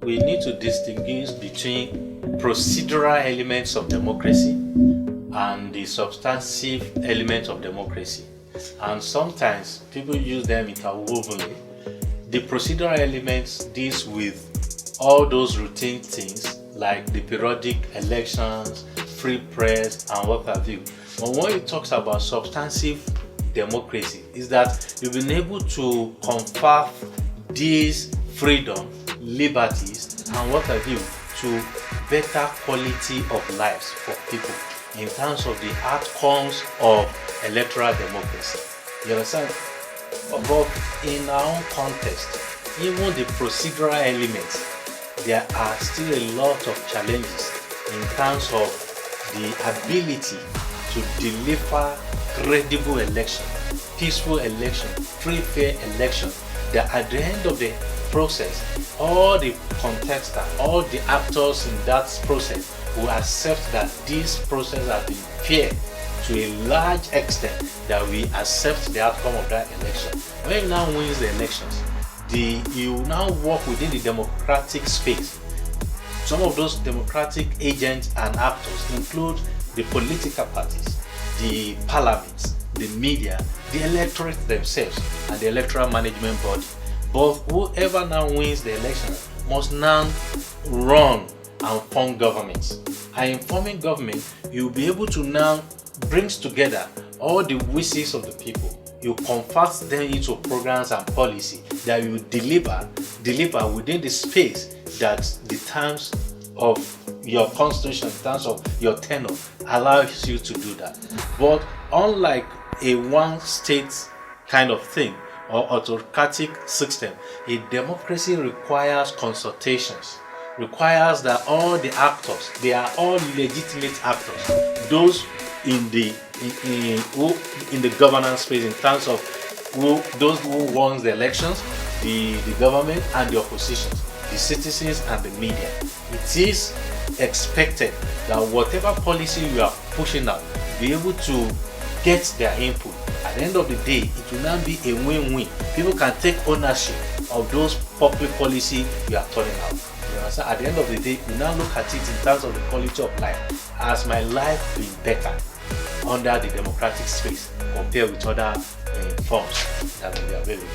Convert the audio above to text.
we need to distinguish between procedural elements of democracy and the substantive elements of democracy. And sometimes people use them interwovenly. The procedural elements deals with all those routine things like the periodic elections, free press, and what have you. But when it talks about substantive democracy, is that you've been able to confer these freedom, liberties, and what have you to better quality of lives for people in terms of the outcomes of electoral democracy. You understand? But in our own context, even the procedural elements, there are still a lot of challenges in terms of the ability to deliver credible election, peaceful election, free, fair election, that at the end of the process, all the contestants, all the actors in that process will accept that this process has been fair to a large extent, that we accept the outcome of that election. When you now wins the elections, you now work within the democratic space. Some of those democratic agents and actors include the political parties, the parliaments, the media, the electorate themselves, and the electoral management body. But whoever now wins the election must now run and form governments. And in forming government, you'll be able to now brings together all the wishes of the people. You convert them into programs and policy that you deliver within the space that the terms of your constitution, in terms of your tenure, allows you to do that. But unlike a one state kind of thing or autocratic system, a democracy requires consultations, requires that all the actors, they are all legitimate actors, those in the governance space, in terms of those who won the elections, the government and the opposition, the citizens and the media. It is expected that whatever policy you are pushing out, be able to get their input. At the end of the day, it will now be a win-win. People can take ownership of those public policy you are turning out. You understand? At the end of the day, you now look at it in terms of the quality of life. Has my life been better under the democratic space compared with other forms that will be available?